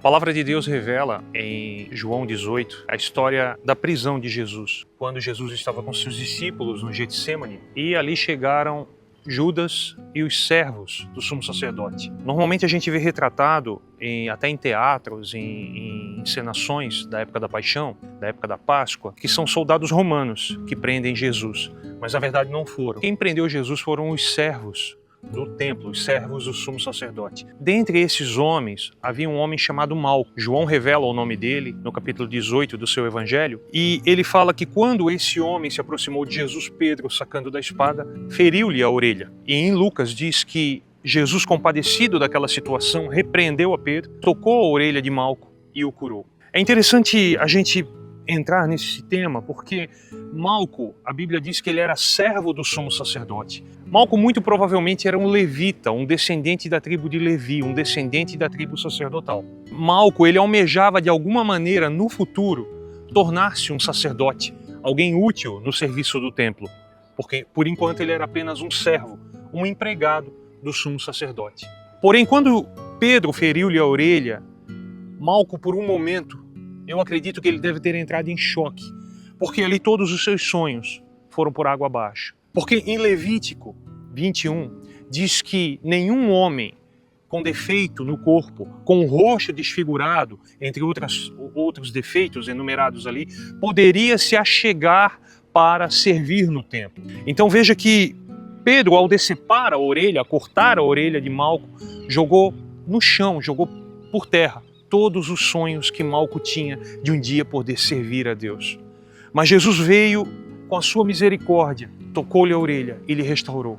palavra de Deus revela em João 18 a história da prisão de Jesus. Quando Jesus estava com seus discípulos no Getsêmani e ali chegaram Judas e os servos do sumo sacerdote. Normalmente a gente vê retratado até em teatros, em encenações da época da Paixão, da época da Páscoa, que são soldados romanos que prendem Jesus. Mas na verdade não foram. Quem prendeu Jesus foram os servos do templo, os servos do sumo sacerdote. Dentre esses homens, havia um homem chamado Malco. João revela o nome dele no capítulo 18 do seu evangelho, e ele fala que quando esse homem se aproximou de Jesus, Pedro, sacando da espada, feriu-lhe a orelha. E em Lucas diz que Jesus, compadecido daquela situação, repreendeu a Pedro, tocou a orelha de Malco e o curou. É interessante a gente entrar nesse tema, porque Malco, a Bíblia diz que ele era servo do sumo sacerdote. Malco muito provavelmente era um levita, um descendente da tribo de Levi, um descendente da tribo sacerdotal. Malco, ele almejava de alguma maneira, no futuro, tornar-se um sacerdote, alguém útil no serviço do templo, porque por enquanto ele era apenas um servo, um empregado do sumo sacerdote. Porém, quando Pedro feriu-lhe a orelha, Malco, por um momento, eu acredito que ele deve ter entrado em choque, porque ali todos os seus sonhos foram por água abaixo. Porque em Levítico 21 diz que nenhum homem com defeito no corpo, com o rosto desfigurado, entre outros defeitos enumerados ali, poderia se achegar para servir no templo. Então veja que Pedro, ao decepar a orelha, cortar a orelha de Malco, jogou no chão, jogou por terra todos os sonhos que Malco tinha de um dia poder servir a Deus. Mas Jesus veio com a sua misericórdia, tocou-lhe a orelha e lhe restaurou.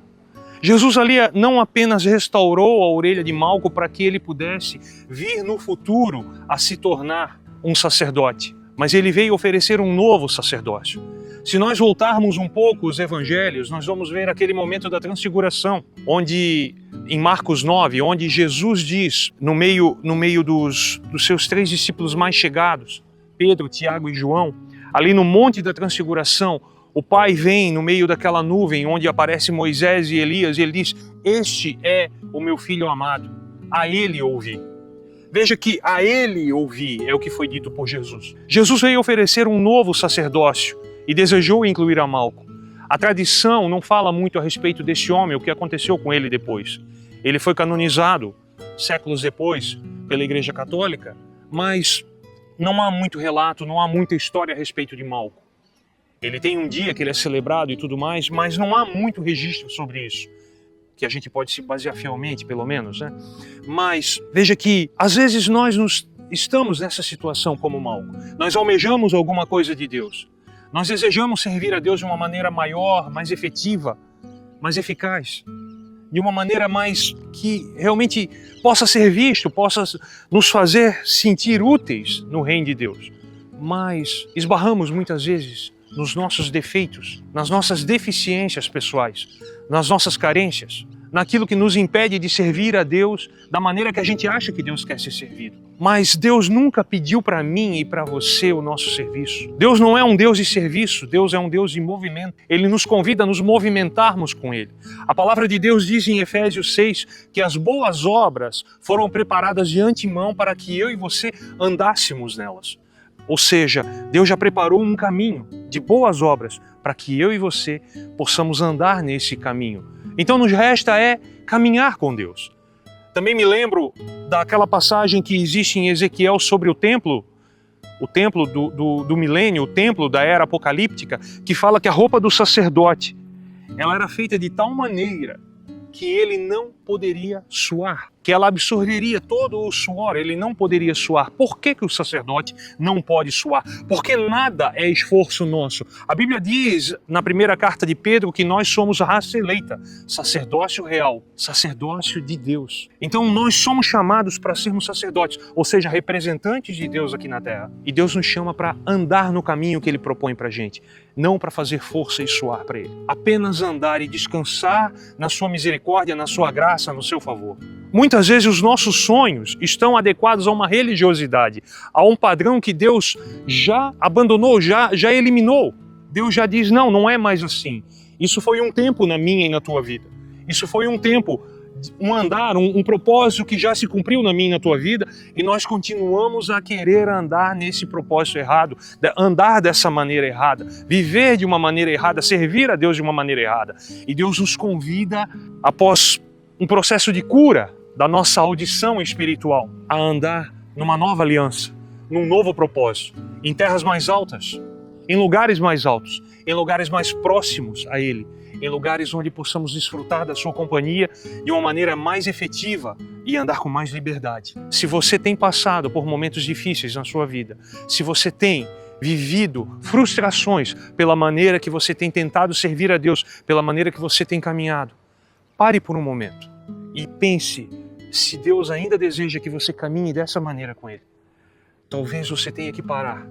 Jesus ali não apenas restaurou a orelha de Malco para que ele pudesse vir no futuro a se tornar um sacerdote, mas ele veio oferecer um novo sacerdócio. Se nós voltarmos um pouco os evangelhos, nós vamos ver aquele momento da transfiguração, onde em Marcos 9, onde Jesus diz, no meio dos seus 3 discípulos mais chegados, Pedro, Tiago e João, ali no Monte da Transfiguração, o Pai vem no meio daquela nuvem onde aparece Moisés e Elias e ele diz: "Este é o meu Filho amado, a ele ouvi." Veja que a ele ouvi é o que foi dito por Jesus. Jesus veio oferecer um novo sacerdócio e desejou incluir a Malco. A tradição não fala muito a respeito desse homem, o que aconteceu com ele depois. Ele foi canonizado séculos depois pela Igreja Católica, mas não há muito relato, não há muita história a respeito de Malco. Ele tem um dia que ele é celebrado e tudo mais, mas não há muito registro sobre isso, que a gente pode se basear fielmente, pelo menos, né? Mas veja que às vezes nós estamos nessa situação como Malco. Nós almejamos alguma coisa de Deus. Nós desejamos servir a Deus de uma maneira maior, mais efetiva, mais eficaz, de uma maneira mais que realmente possa ser visto, possa nos fazer sentir úteis no reino de Deus. Mas esbarramos muitas vezes nos nossos defeitos, nas nossas deficiências pessoais, nas nossas carências, naquilo que nos impede de servir a Deus da maneira que a gente acha que Deus quer ser servido. Mas Deus nunca pediu para mim e para você o nosso serviço. Deus não é um Deus de serviço, Deus é um Deus de movimento. Ele nos convida a nos movimentarmos com Ele. A palavra de Deus diz em Efésios 6 que as boas obras foram preparadas de antemão para que eu e você andássemos nelas. Ou seja, Deus já preparou um caminho de boas obras para que eu e você possamos andar nesse caminho. Então nos resta caminhar com Deus. Também me lembro daquela passagem que existe em Ezequiel sobre o templo do milênio, o templo da era apocalíptica, que fala que a roupa do sacerdote ela era feita de tal maneira que ele não poderia suar, que ela absorveria todo o suor, ele não poderia suar. Por que o sacerdote não pode suar? Porque nada é esforço nosso. A Bíblia diz, na primeira carta de Pedro, que nós somos raça eleita, sacerdócio real, sacerdócio de Deus. Então nós somos chamados para sermos sacerdotes, ou seja, representantes de Deus aqui na terra. E Deus nos chama para andar no caminho que Ele propõe para a gente, não para fazer força e suar para Ele. Apenas andar e descansar na sua misericórdia, na sua graça, no seu favor. Muitas vezes os nossos sonhos estão adequados a uma religiosidade, a um padrão que Deus já abandonou, já eliminou. Deus já diz, não é mais assim. Isso foi um tempo na minha e na tua vida. Isso foi um tempo um andar, um propósito que já se cumpriu na minha e na tua vida, e nós continuamos a querer andar nesse propósito errado, andar dessa maneira errada, viver de uma maneira errada, servir a Deus de uma maneira errada. E Deus nos convida, após um processo de cura da nossa audição espiritual, a andar numa nova aliança, num novo propósito, em terras mais altas, em lugares mais altos, em lugares mais próximos a Ele, em lugares onde possamos desfrutar da sua companhia de uma maneira mais efetiva e andar com mais liberdade. Se você tem passado por momentos difíceis na sua vida, se você tem vivido frustrações pela maneira que você tem tentado servir a Deus, pela maneira que você tem caminhado, pare por um momento e pense se Deus ainda deseja que você caminhe dessa maneira com Ele. Talvez você tenha que parar.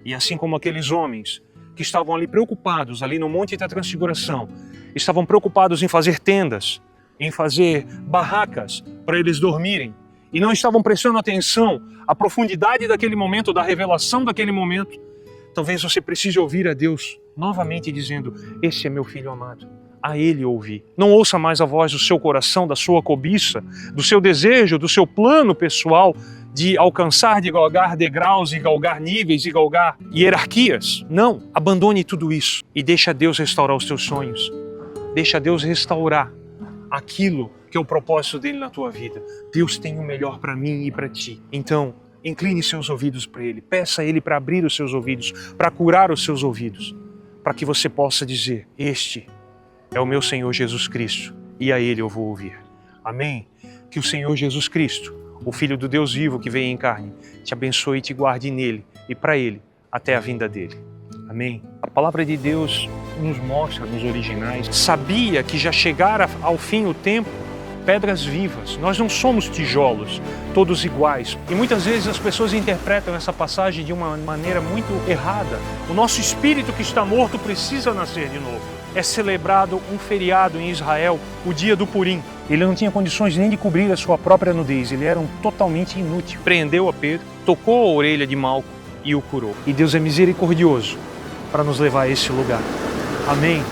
E assim como aqueles homens que estavam ali preocupados, ali no Monte da Transfiguração, estavam preocupados em fazer tendas, em fazer barracas para eles dormirem, e não estavam prestando atenção à profundidade daquele momento, da revelação daquele momento. Talvez você precise ouvir a Deus novamente dizendo: esse é meu filho amado, a Ele ouvi. Não ouça mais a voz do seu coração, da sua cobiça, do seu desejo, do seu plano pessoal de alcançar, de galgar degraus, de galgar níveis, de galgar hierarquias. Não, abandone tudo isso e deixa Deus restaurar os teus sonhos. Deixa Deus restaurar aquilo que é o propósito dele na tua vida. Deus tem o melhor para mim e para ti. Então, incline seus ouvidos para Ele. Peça a Ele para abrir os seus ouvidos, para curar os seus ouvidos, para que você possa dizer: este é o meu Senhor Jesus Cristo e a Ele eu vou ouvir. Amém? Que o Senhor Jesus Cristo, o Filho do Deus vivo que veio em carne, te abençoe e te guarde nele e para Ele até a vinda dele. Amém? A palavra de Deus nos mostra nos originais, sabia que já chegara ao fim o tempo, pedras vivas. Nós não somos tijolos, todos iguais. E muitas vezes as pessoas interpretam essa passagem de uma maneira muito errada. O nosso espírito que está morto precisa nascer de novo. É celebrado um feriado em Israel, o dia do Purim. Ele não tinha condições nem de cobrir a sua própria nudez, ele era totalmente inútil. Prendeu a Pedro, tocou a orelha de Malco e o curou. E Deus é misericordioso para nos levar a esse lugar. Amém?